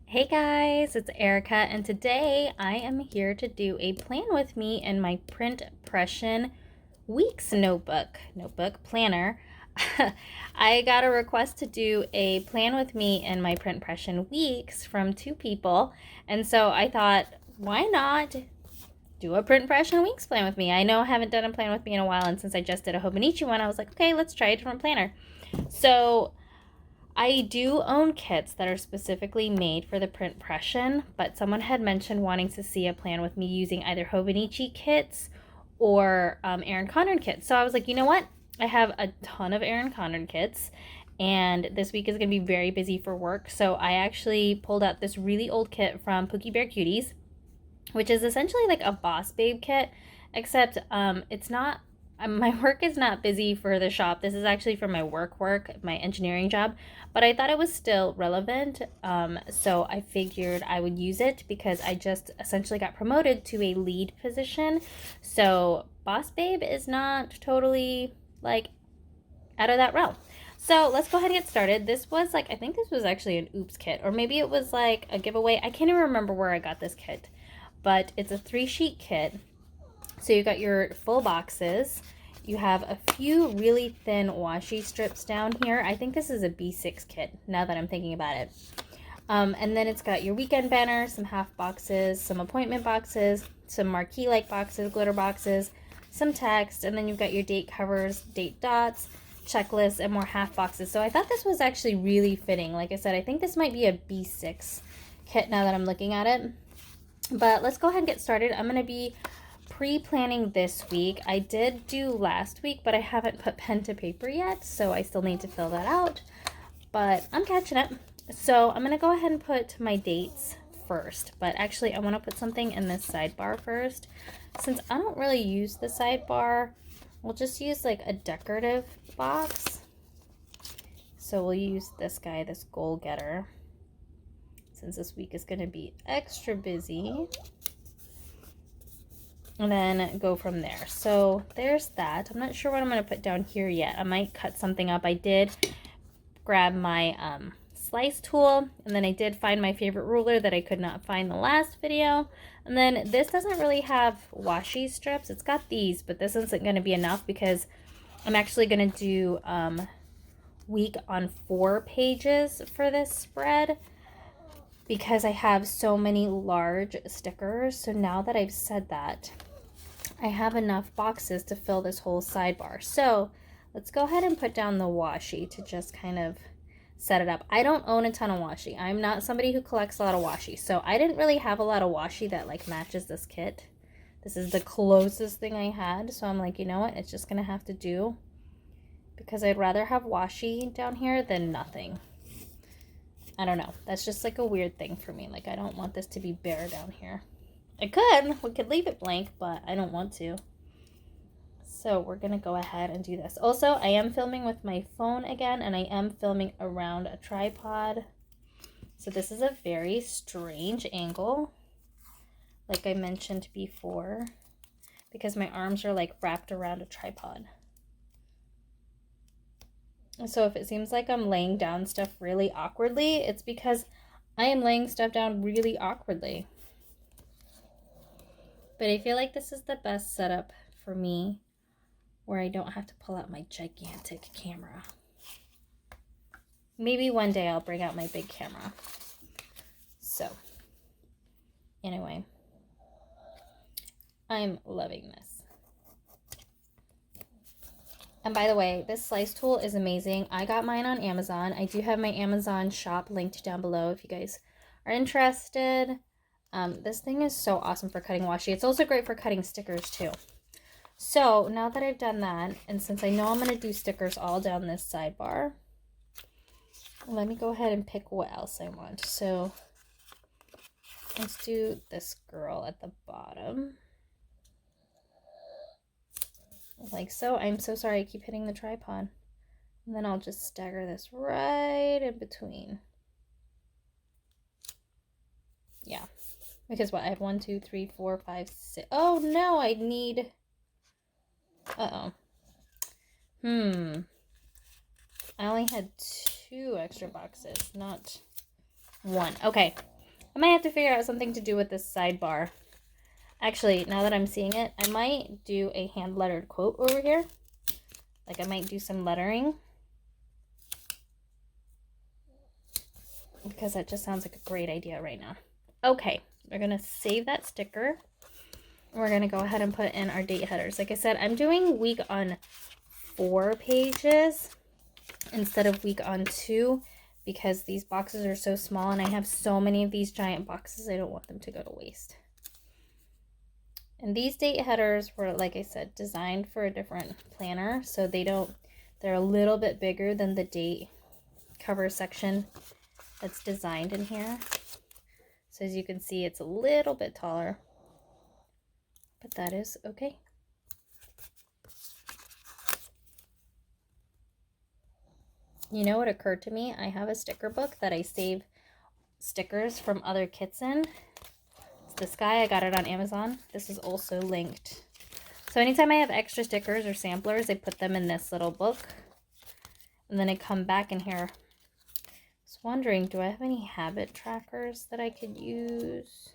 Hey guys, it's Erica, and today I am here to do a plan with me in my PrintPression Weeks notebook planner. I got a request to do a plan with me in my PrintPression Weeks from two people, and so I thought, why not do a PrintPression Weeks plan with me? I know I haven't done a plan with me in a while, and since I just did a Hobonichi one, I was like, okay, let's try a different planner. So I do own kits that are specifically made for the PrintPression, but someone had mentioned wanting to see a plan with me using either Hobonichi kits or Erin Condren kits. So I was like, you know what? I have a ton of Erin Condren kits, and this week is going to be very busy for work. So I actually pulled out this really old kit from PookieBearCuties, which is essentially like a Boss Babe kit, except it's not my work is not busy for the shop. This is actually for my work, my engineering job, but I thought it was still relevant. So I figured I would use it because I just essentially got promoted to a lead position. So Boss Babe is not totally like out of that realm. So let's go ahead and get started. This was like, I think this was actually an oops kit, or maybe it was like a giveaway. I can't even remember where I got this kit, but it's a 3-sheet kit. So you got your full boxes. You have a few really thin washi strips down here. I think this is a B6 kit now that I'm thinking about it. And then it's got your weekend banner, some half boxes, some appointment boxes, some marquee-like boxes, glitter boxes, some text, and then you've got your date covers, date dots, checklists, and more half boxes. So I thought this was actually really fitting. Like I said, I think this might be a B6 kit now that I'm looking at it. But let's go ahead and get started. I'm going to be pre-planning this week. I did do last week, but I haven't put pen to paper yet, so I still need to fill that out. But I'm catching up. So I'm going to go ahead and put my dates first. But actually, I want to put something in this sidebar first. Since I don't really use the sidebar, we'll just use like a decorative box. So we'll use this guy, this goal getter, since this week is going to be extra busy. And then go from there. So there's that. I'm not sure what I'm going to put down here yet. I might cut something up. I did grab my slice tool, and then I did find my favorite ruler that I could not find the last video. And then this doesn't really have washi strips. It's got these, but this isn't going to be enough because I'm actually going to do week on 4 pages for this spread, because I have so many large stickers. So now that I've said that, I have enough boxes to fill this whole sidebar. So let's go ahead and put down the washi to just kind of set it up. I don't own a ton of washi. I'm not somebody who collects a lot of washi. So I didn't really have a lot of washi that like matches this kit. This is the closest thing I had. So I'm like, you know what? It's just going to have to do, because I'd rather have washi down here than nothing. I don't know. That's just like a weird thing for me. Like, I don't want this to be bare down here. I could. We could leave it blank, but I don't want to. So we're going to go ahead and do this. Also, I am filming with my phone again, and I am filming around a tripod. So this is a very strange angle, like I mentioned before, because my arms are like wrapped around a tripod. So if it seems like I'm laying down stuff really awkwardly, it's because I am laying stuff down really awkwardly. But I feel like this is the best setup for me, where I don't have to pull out my gigantic camera. Maybe one day I'll bring out my big camera. So, anyway, I'm loving this. And by the way, this slice tool is amazing. I got mine on Amazon. I do have my Amazon shop linked down below if you guys are interested. This thing is so awesome for cutting washi. It's also great for cutting stickers too. So now that I've done that, and since I know I'm going to do stickers all down this sidebar, let me go ahead and pick what else I want. So let's do this girl at the bottom. Like so. I'm so sorry I keep hitting the tripod. And then I'll just stagger this right in between. Yeah. Because what? I have 1, 2, 3, 4, 5, 6. Oh no, I need... Uh-oh. I only had 2 extra boxes, not 1. Okay. I might have to figure out something to do with this sidebar. Actually, now that I'm seeing it, I might do a hand-lettered quote over here. Like, I might do some lettering. Because that just sounds like a great idea right now. Okay, we're going to save that sticker. We're going to go ahead and put in our date headers. Like I said, I'm doing week on 4 pages instead of week on 2 because these boxes are so small and I have so many of these giant boxes, I don't want them to go to waste. And these date headers were, like I said, designed for a different planner, so they're a little bit bigger than the date cover section that's designed in here. So as you can see, it's a little bit taller, but that is okay. You know what occurred to me? I have a sticker book that I save stickers from other kits in. It's this guy. I got it on Amazon. This is also linked. So anytime I have extra stickers or samplers, I put them in this little book. And then I come back in here. I was wondering, do I have any habit trackers that I could use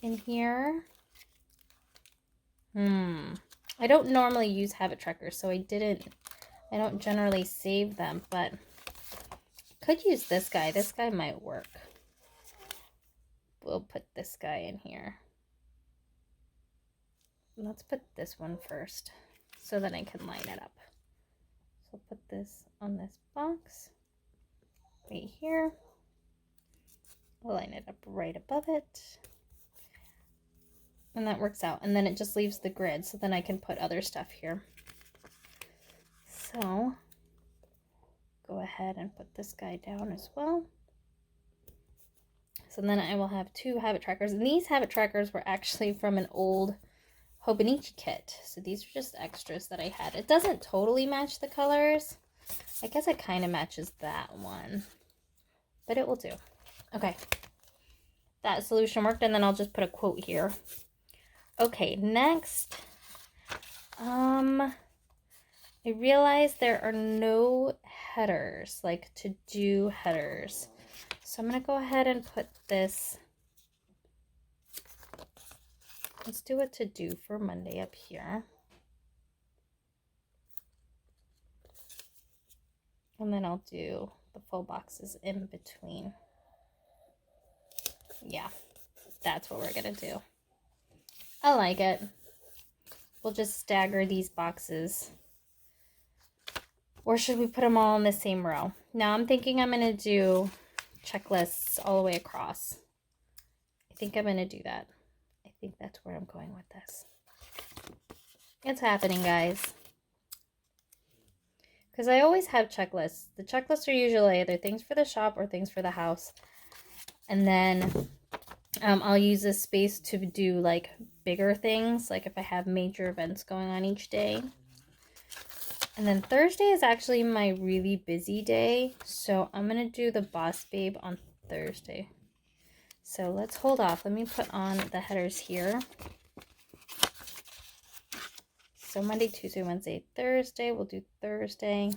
in here? I don't normally use habit trackers, so I don't generally save them, but could use this guy. This guy might work. We'll put this guy in here. Let's put this one first so that I can line it up. So I'll put this on this box right here. I'll line it up right above it. And that works out. And then it just leaves the grid, so then I can put other stuff here. So go ahead and put this guy down as well. So then I will have 2 habit trackers. And these habit trackers were actually from an old Hobonichi kit. So these are just extras that I had. It doesn't totally match the colors. I guess it kind of matches that one. But it will do. Okay. That solution worked, and then I'll just put a quote here. Okay, next. I realized there are no headers, like to-do headers. So I'm going to go ahead and put this. Let's do a to-do for Monday up here. And then I'll do the full boxes in between. Yeah, that's what we're going to do. I like it. We'll just stagger these boxes. Or should we put them all in the same row? Now I'm thinking I'm going to do checklists all the way across. I think I'm going to do that. I think that's where I'm going with this. It's happening, guys. Because I always have checklists. The checklists are usually either things for the shop or things for the house. And then I'll use this space to do like bigger things, like if I have major events going on each day. And then Thursday is actually my really busy day, so I'm going to do the Boss Babe on Thursday. So let's hold off. Let me put on the headers here. So Monday, Tuesday, Wednesday, Thursday. We'll do Thursday.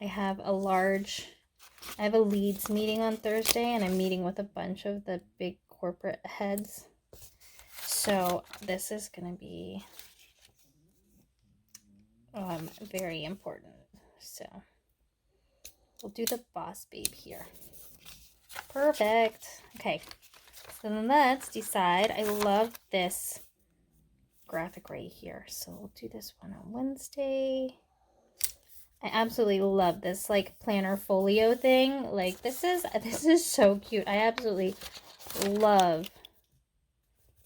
I have a leads meeting on Thursday, and I'm meeting with a bunch of the big corporate heads. So this is going to be very important. So we'll do the Boss Babe here. Perfect. Okay. So then let's decide. I love this graphic right here. So we'll do this one on Wednesday. I absolutely love this like planner folio thing. Like this is so cute. I absolutely love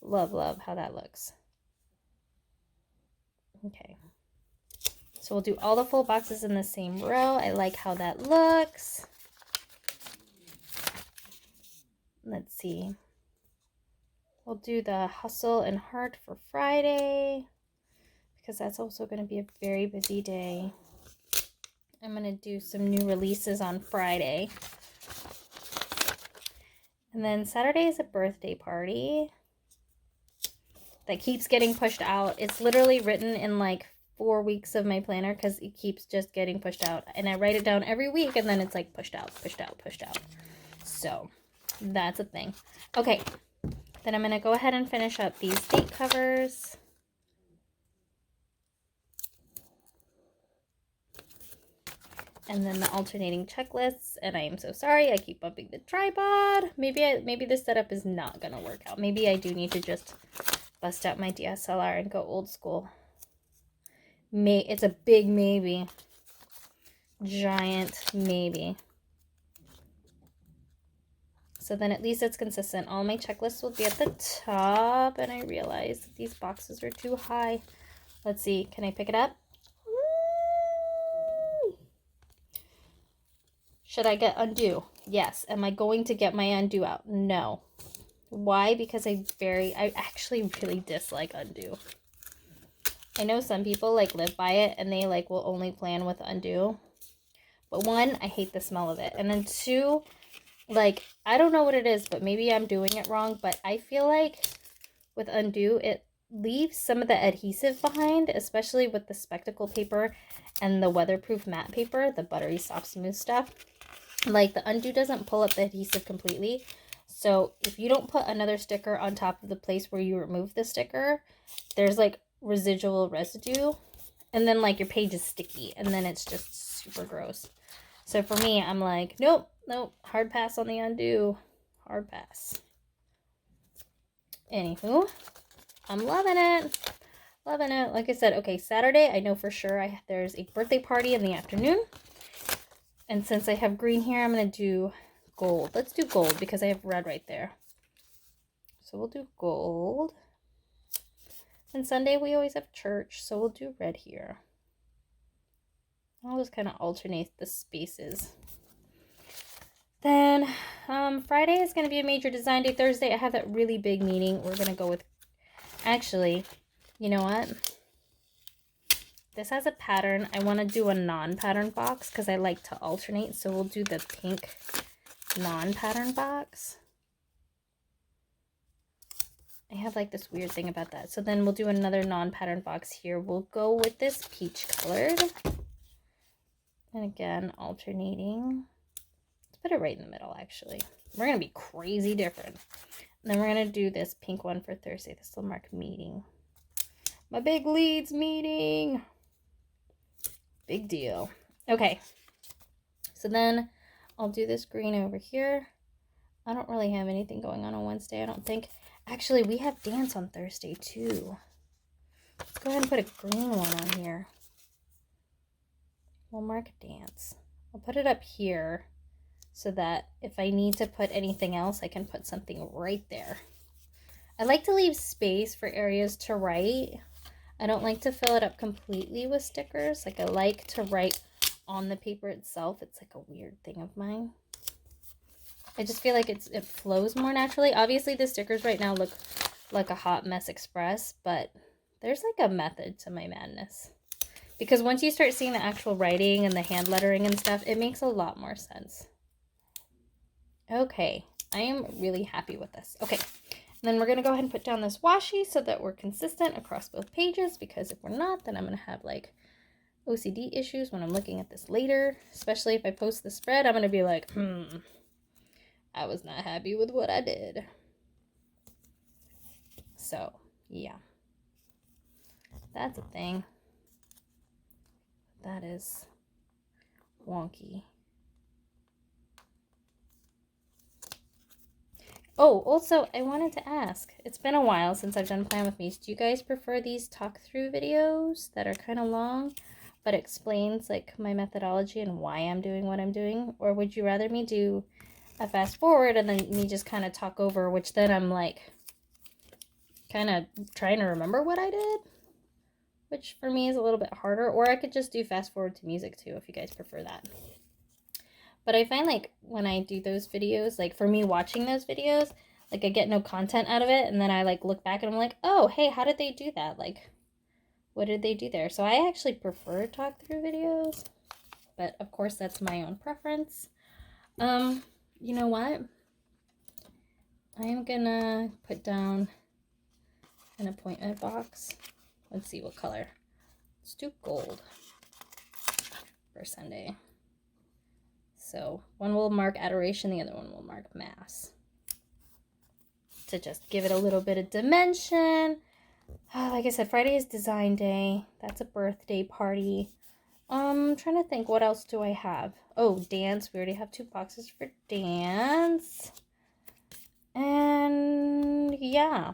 how that looks. Okay. So we'll do all the full boxes in the same row. I like how that looks. Let's see. We'll do the hustle and heart for Friday because that's also going to be a very busy day. I'm going to do some new releases on Friday. And then Saturday is a birthday party that keeps getting pushed out. It's literally written in like 4 weeks of my planner because it keeps just getting pushed out. And I write it down every week and then it's like pushed out, pushed out, pushed out. So that's a thing. Okay, then I'm going to go ahead and finish up these date covers. And then the alternating checklists. And I am so sorry, I keep bumping the tripod. Maybe this setup is not going to work out. Maybe I do need to just bust out my DSLR and go old school. It's a big maybe. Giant maybe. So then at least it's consistent. All my checklists will be at the top. And I realized that these boxes are too high. Let's see. Can I pick it up? Should I get undo? Yes. Am I going to get my undo out? No. Why? Because I actually really dislike undo. I know some people like live by it and they like will only plan with undo. But one, I hate the smell of it. And then two, like, I don't know what it is, but maybe I'm doing it wrong. But I feel like with undo, it leaves some of the adhesive behind, especially with the spectacle paper and the weatherproof matte paper, the buttery soft smooth stuff. Like, the undo doesn't pull up the adhesive completely. So if you don't put another sticker on top of the place where you remove the sticker, there's like residual residue. And then like your page is sticky and then it's just super gross. So for me, I'm like, nope, hard pass on the undo. Hard pass. Anywho, I'm loving it. Loving it. Like I said, okay, Saturday, I know for sure there's a birthday party in the afternoon. And since I have green here, I'm going to do gold. Let's do gold because I have red right there. So we'll do gold. And Sunday we always have church, so we'll do red here. I'll just kind of alternate the spaces. Then Friday is going to be a major design day. Thursday I have that really big meeting. We're going to go with, actually, you know what? This has a pattern. I want to do a non-pattern box because I like to alternate. So we'll do the pink non-pattern box. I have like this weird thing about that. So then we'll do another non-pattern box here. We'll go with this peach colored. And again, alternating. Let's put it right in the middle, actually. We're going to be crazy different. And then we're going to do this pink one for Thursday. This will mark meeting. My big leads meeting. Big deal. Okay. So then I'll do this green over here. I don't really have anything going on Wednesday, I don't think. Actually, we have dance on Thursday too. Let's go ahead and put a green one on here. We'll mark dance. I'll put it up here so that if I need to put anything else, I can put something right there. I like to leave space for areas to write. I don't like to fill it up completely with stickers. Like, I like to write on the paper itself. It's like a weird thing of mine. I just feel like it flows more naturally. Obviously, the stickers right now look like a hot mess express, but there's like a method to my madness. Because once you start seeing the actual writing and the hand lettering and stuff, it makes a lot more sense. Okay, I am really happy with this. Okay. Then we're going to go ahead and put down this washi so that we're consistent across both pages, because if we're not, then I'm going to have like OCD issues when I'm looking at this later, especially if I post the spread. I'm going to be like, I was not happy with what I did. So, yeah. That's a thing. That is wonky. Oh, also, I wanted to ask, it's been a while since I've done Plan With Me's. Do you guys prefer these talk-through videos that are kind of long, but explains, like, my methodology and why I'm doing what I'm doing? Or would you rather me do a fast forward and then me just kind of talk over, which then I'm, like, kind of trying to remember what I did? Which, for me, is a little bit harder. Or I could just do fast forward to music, too, if you guys prefer that. But I find, like, when I do those videos, like, for me watching those videos, like, I get no content out of it, and then I, like, look back and I'm like, oh, hey, how did they do that? Like, what did they do there? So I actually prefer talk-through videos, but, of course, that's my own preference. You know what? I am gonna put down an appointment box. Let's see what color. Let's do gold for Sunday. So one will mark adoration, the other one will mark mass. To just give it a little bit of dimension. Like I said, Friday is design day. That's a birthday party. I'm trying to think, what else do I have? Oh, dance. We already have 2 boxes for dance. And yeah.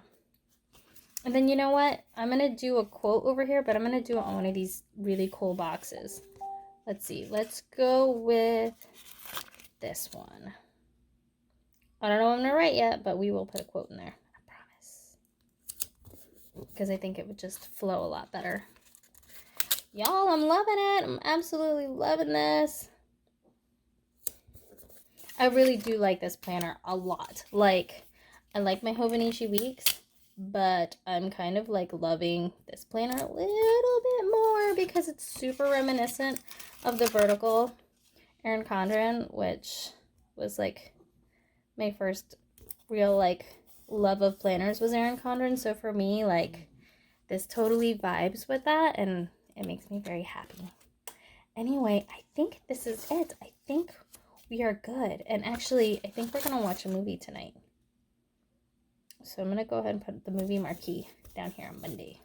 And then you know what? I'm going to do a quote over here, but I'm going to do it on one of these really cool boxes. Let's see. Let's go with this one. I don't know what I'm going to write yet, but we will put a quote in there. I promise. Because I think it would just flow a lot better. Y'all, I'm loving it. I'm absolutely loving this. I really do like this planner a lot. Like, I like my Hobonichi Weeks, but I'm kind of like loving this planner a little bit more because it's super reminiscent of the vertical Erin Condren, which was like my first real like love of planners was Erin Condren. So for me, like, this totally vibes with that, and it makes me very happy. Anyway, I think this is it. I think we are good. And actually, I think we're going to watch a movie tonight. So I'm going to go ahead and put the movie marquee down here on Monday.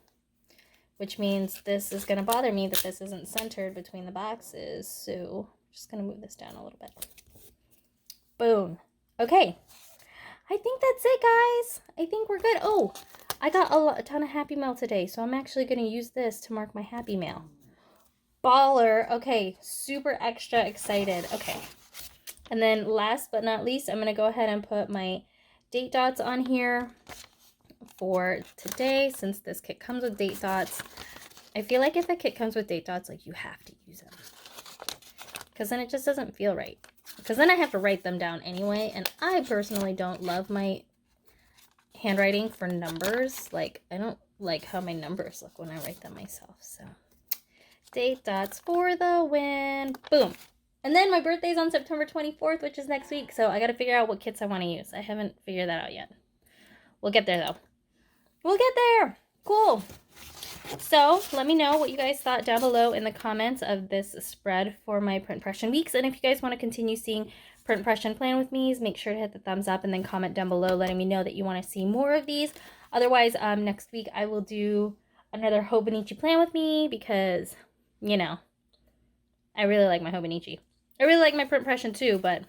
Which means this is going to bother me that this isn't centered between the boxes. So I'm just going to move this down a little bit. Boom. Okay. I think that's it, guys. I think we're good. Oh, I got a ton of Happy Mail today. So I'm actually going to use this to mark my Happy Mail. Baller. Okay. Super extra excited. Okay. And then last but not least, I'm going to go ahead and put my date dots on here for today, since this kit comes with date dots. I feel like if the kit comes with date dots, like, you have to use them. Because then it just doesn't feel right. Because then I have to write them down anyway. And I personally don't love my handwriting for numbers. Like, I don't like how my numbers look when I write them myself. So, date dots for the win. Boom. And then my birthday's on September 24th, which is next week. So I got to figure out what kits I want to use. I haven't figured that out yet. We'll get there, though. We'll get there. Cool. So let me know what you guys thought down below in the comments of this spread for my PrintPression weeks. And if you guys want to continue seeing PrintPression plan with me, make sure to hit the thumbs up and then comment down below letting me know that you want to see more of these. Otherwise, next week I will do another Hobonichi plan with me because, you know, I really like my Hobonichi. I really like my PrintPression too, but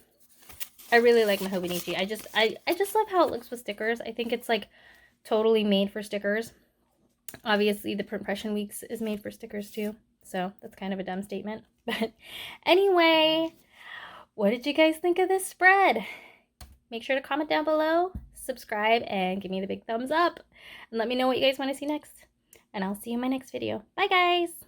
I really like my Hobonichi. I just love how it looks with stickers. I think it's like totally made for stickers. Obviously, the PrintPression weeks is made for stickers too, so that's kind of a dumb statement. But anyway, what did you guys think of this spread? Make sure to comment down below, subscribe, and give me the big thumbs up. And let me know what you guys want to see next. And I'll see you in my next video. Bye, guys!